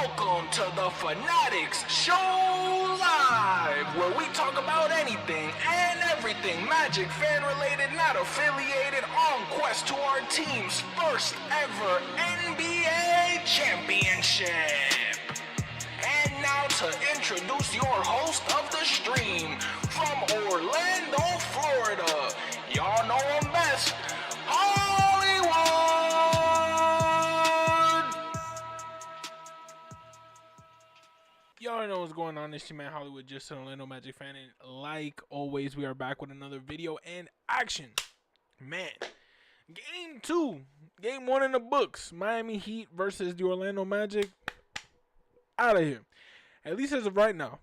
Welcome to the Fannattics Show Live, where we talk about anything and everything Magic fan related, not affiliated, on quest to our team's first ever NBA championship. And now to introduce your host of the stream, from Orlando, Florida, y'all know him best, Hollywood! Y'all know what's going on. It's your man Hollywood, just an Orlando Magic fan, and like always, we are back with another video and action. Man, game 2, game 1 in the books, Miami Heat versus the Orlando Magic. Out of here. At least as of right now,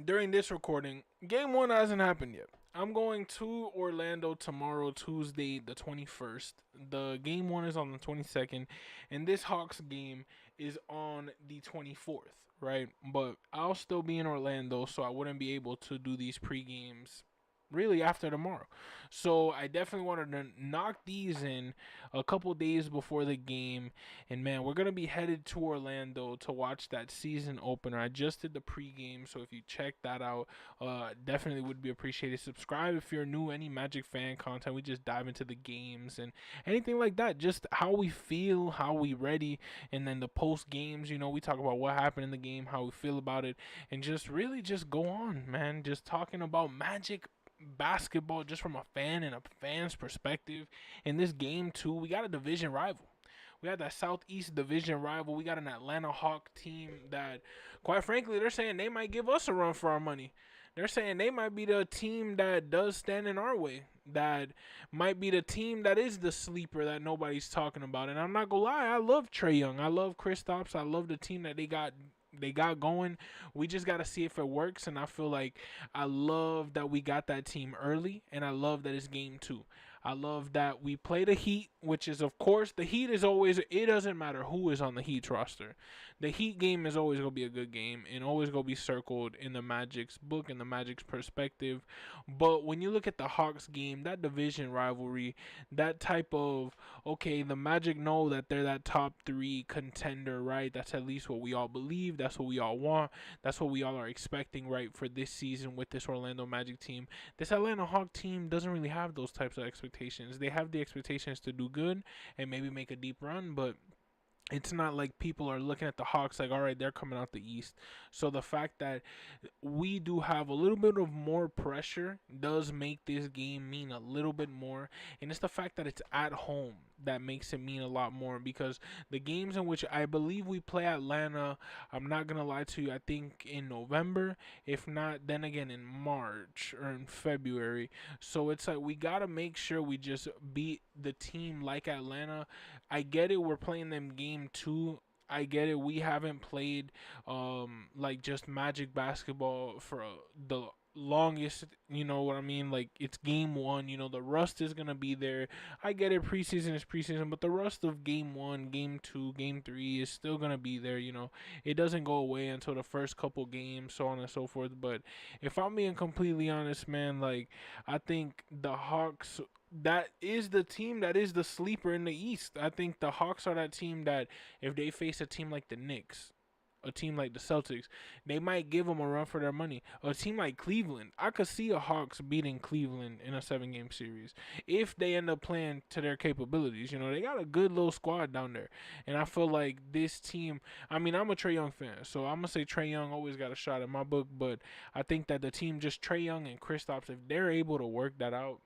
during this recording, game 1 hasn't happened yet. I'm going to Orlando tomorrow, Tuesday the 21st. The game 1 is on the 22nd, and this Hawks game is on the 24th, right? But I'll still be in Orlando, so I wouldn't be able to do these pre-games really after tomorrow. So I definitely wanted to knock these in a couple days before the game. And man, we're going to be headed to Orlando to watch that season opener. I just did the pregame, so if you check that out, definitely would be appreciated. Subscribe if you're new, any Magic fan content. We just dive into the games and anything like that. Just how we feel, how we ready, and then the post games, you know, we talk about what happened in the game, how we feel about it, and just really just go on, man. Just talking about Magic basketball just from a fan and a fan's perspective. In this game 2, we got a division rival. We had that Southeast division rival. We got an Atlanta Hawk team that, quite frankly, they're saying they might give us a run for our money. They're saying they might be the team that does stand in our way. That might be the team that is the sleeper that nobody's talking about. And I'm not gonna lie, I love Trae Young. I love Kristaps. I love the team that they got going. We just got to see if it works, and I feel like I love that we got that team early, and I love that it's game 2. I love that we play the Heat, which is, of course, the Heat is always, it doesn't matter who is on the Heat roster. The Heat game is always going to be a good game and always going to be circled in the Magic's book and the Magic's perspective. But when you look at the Hawks game, that division rivalry, that type of, okay, the Magic know that they're that top 3 contender, right? That's at least what we all believe. That's what we all want. That's what we all are expecting, right, for this season with this Orlando Magic team. This Atlanta Hawk team doesn't really have those types of expectations. They have the expectations to do good and maybe make a deep run, but it's not like people are looking at the Hawks like, all right, they're coming out the East. So the fact that we do have a little bit of more pressure does make this game mean a little bit more. And it's the fact that it's at home that makes it mean a lot more, because the games in which I believe we play Atlanta, I'm not going to lie to you, I think in November, if not, then again in March or in February. So it's like we got to make sure we just beat the team like Atlanta. I get it, we're playing them game 2. I get it, we haven't played like just Magic basketball for the longest, you know what I mean? Like, it's game 1, you know, the rust is gonna be there. I get it, preseason is preseason, but the rust of game 1, game 2, game 3 is still gonna be there, you know. It doesn't go away until the first couple games, so on and so forth. But if I'm being completely honest, man, like, I think the Hawks, that is the team that is the sleeper in the East. I think the Hawks are that team that if they face a team like the Knicks, a team like the Celtics, they might give them a run for their money. A team like Cleveland, I could see a Hawks beating Cleveland in a 7-game series if they end up playing to their capabilities. You know, they got a good little squad down there. And I feel like this team, I mean, I'm a Trae Young fan, so I'm going to say Trae Young always got a shot in my book. But I think that the team, just Trae Young and Kristaps, if they're able to work that out,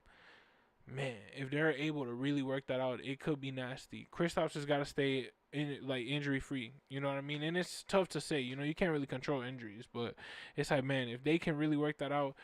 man, if they're able to really work that out, it could be nasty. Kristaps has got to stay injury free, you know what I mean? And it's tough to say, you know, you can't really control injuries, but it's like, man, if they can really work that out,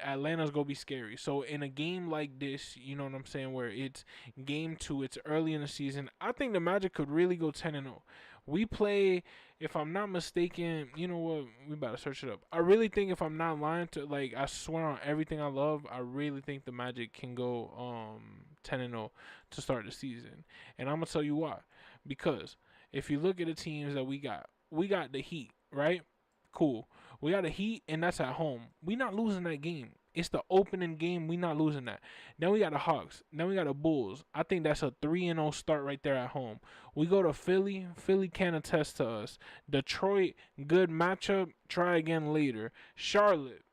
Atlanta's gonna be scary. So in a game like this, you know what I'm saying, where it's game 2, it's early in the season, I think the Magic could really go 10-0. We play, if I'm not mistaken, you know what, we about to search it up. I really think, if I'm not lying to, like, I swear on everything I love, I really think the Magic can go 10-0 to start the season. And I'm gonna tell you why. Because if you look at the teams that we got the Heat, right? Cool. We got the Heat, and that's at home. We not losing that game. It's the opening game. We not losing that. Then we got the Hawks. Then we got the Bulls. I think that's a 3-0 start right there at home. We go to Philly. Philly can attest to us. Detroit, good matchup. Try again later. Charlotte.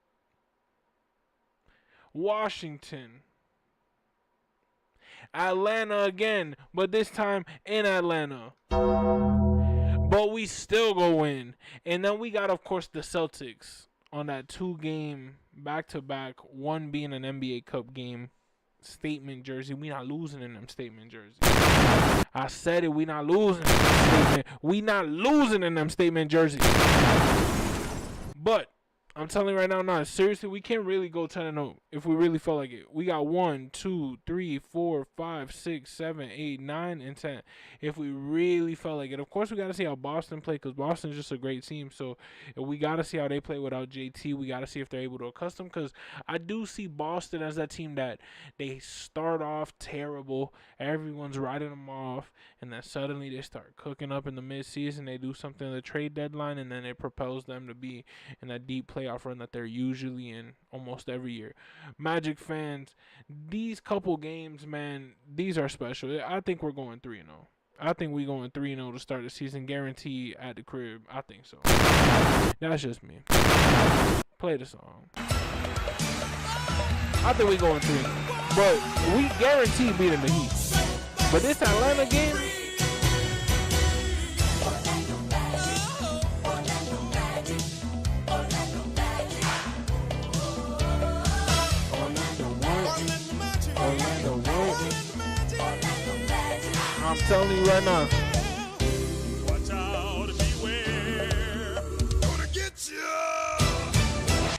Washington. Atlanta again, but this time in Atlanta. But we still go in. And then we got, of course, the Celtics on that 2-game back-to-back, one being an NBA Cup game. Statement jersey. We not losing in them statement jerseys. I said it. We not losing. We not losing in them statement jerseys. But I'm telling you right now, nah, seriously, we can't really go 10-0 if we really felt like it. We got 1, 2, 3, 4, 5, 6, 7, 8, 9, and 10. If we really felt like it. Of course, we got to see how Boston play because Boston's just a great team. So we got to see how they play without JT. We got to see if they're able to accustom because I do see Boston as that team that they start off terrible. Everyone's writing them off. And then suddenly they start cooking up in the midseason. They do something at the trade deadline, and then it propels them to be in that deep playoff run that they're usually in almost every year. Magic fans, these couple games, man, these are special. I think we're going 3-0. I think we're going 3-0 to start the season, guaranteed at the crib. I think so. That's just me. Play the song. I think we're going 3-0. But we guarantee beating the Heat. But this Atlanta game, I'm telling you right now. Watch out, beware. Gonna get you.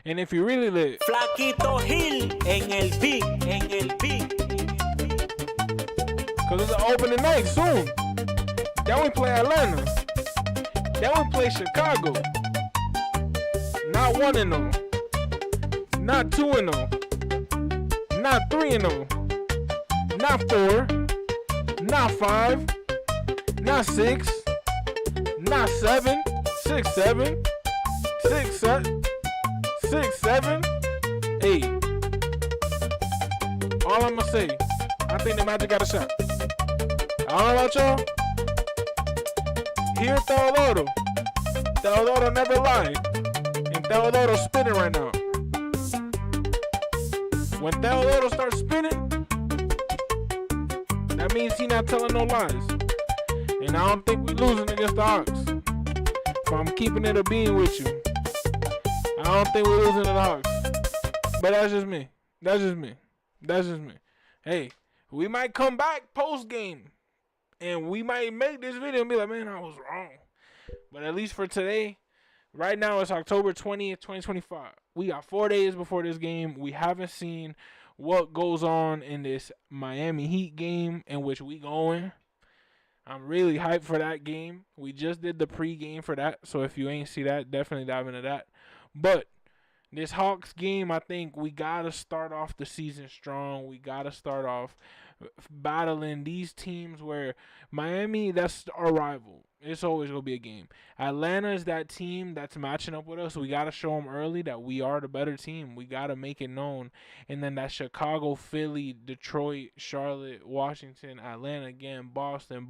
And if you really lit, Flaquito Hill en el beat, en el beat. Cause it's an opening night soon. Then we play Atlanta. Then we play Chicago. Not 1-0. Not 2-0. Not 3-0. Not 4. Not 5. Not 6. Not 7. 6, 7. 6, 7. 6, 7. 8. All I'm gonna say, I think the Magic got a shot. I don't know about y'all. Here, Teodoro. Teodoro never lied. And Teodoro's spinning right now. When Teodoro starts spinning, that means he not telling no lies. And I don't think we losing against the Hawks. If I'm keeping it a bean with you, I don't think we're losing to the Hawks. But that's just me. That's just me. That's just me. Hey, we might come back post-game. And we might make this video and be like, man, I was wrong. But at least for today, right now it's October 20th, 2025. We got 4 days before this game. We haven't seen what goes on in this Miami Heat game in which we going. I'm really hyped for that game. We just did the pregame for that. So if you ain't see that, definitely dive into that. But this Hawks game, I think we got to start off the season strong. We got to start off battling these teams where Miami, that's our rival. It's always going to be a game. Atlanta is that team that's matching up with us. We got to show them early that we are the better team. We got to make it known. And then that Chicago, Philly, Detroit, Charlotte, Washington, Atlanta again, Boston,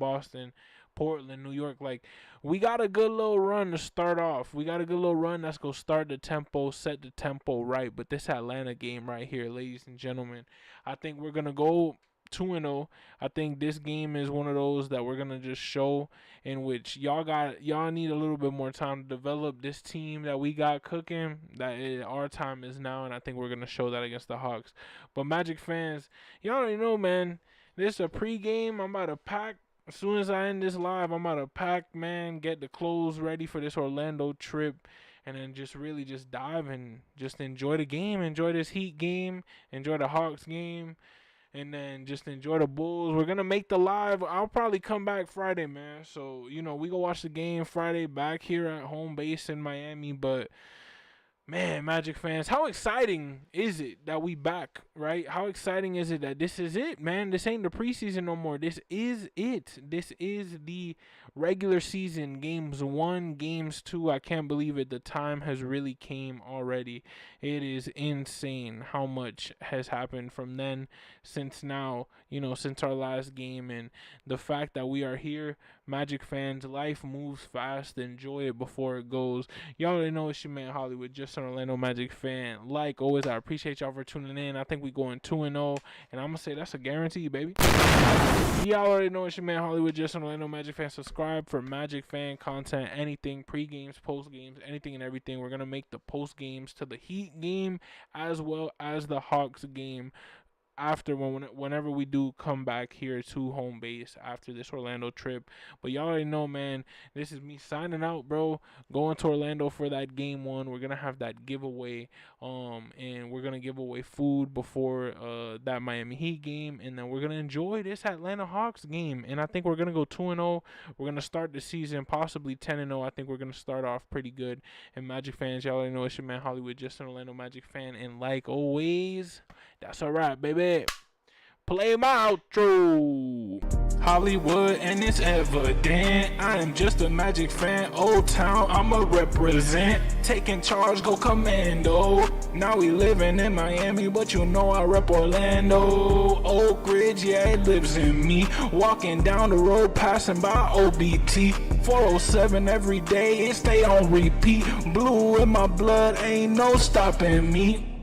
Portland, New York. Like, we got a good little run to start off. We got a good little run that's going to start the tempo, set the tempo right. But this Atlanta game right here, ladies and gentlemen, I think we're going to go 2-0. I think this game is one of those that we're gonna just show in which y'all need a little bit more time to develop this team that we got cooking. Our time is now, and I think we're gonna show that against the Hawks. But Magic fans, y'all already know, man. This is a pregame. I'm about to pack. As soon as I end this live, I'm about to pack, man. Get the clothes ready for this Orlando trip. And then just really just dive and just enjoy the game. Enjoy this Heat game. Enjoy the Hawks game. And then just enjoy the Bulls. We're going to make the live. I'll probably come back Friday, man. So, we go watch the game Friday back here at home base in Miami. But Man, Magic fans, how exciting is it that we back, right? How exciting is it that this is it, man? This ain't the preseason no more. This is it. This is the regular season, games 1, games 2. I can't believe it. The time has really came already. It is insane how much has happened from then since now, since our last game, and the fact that we are here. Magic fans, life moves fast. Enjoy it before it goes. Y'all already know it's your man Hollywood, just an Orlando Magic fan. Like always, I appreciate y'all for tuning in. I think we going 2-0, and I'm gonna say that's a guarantee, baby. Y'all already know it's your man Hollywood, just an Orlando Magic fan. Subscribe for Magic fan content, anything, pre-games, post-games, anything and everything. We're gonna make the post-games to the Heat game as well as the Hawks game after whenever we do come back here to home base after this Orlando trip. But y'all already know, man, this is me signing out, bro. Going to Orlando for that game 1. We're gonna have that giveaway, and we're gonna give away food before that Miami Heat game, and then we're gonna enjoy this Atlanta Hawks game. And I think we're gonna go 2-0. We're gonna start the season possibly 10-0. I think we're gonna start off pretty good. And Magic fans, y'all already know it's your man Hollywood, just an Orlando Magic fan, and like always, that's a wrap, baby. Play my outro. Hollywood, and it's evident I am just a Magic fan. Old Town, I'ma represent. Taking charge, go commando. Now we living in Miami, but I rep Orlando. Oak Ridge, yeah, it lives in me. Walking down the road, passing by OBT. 407 every day, it stay on repeat. Blue in my blood, ain't no stopping me.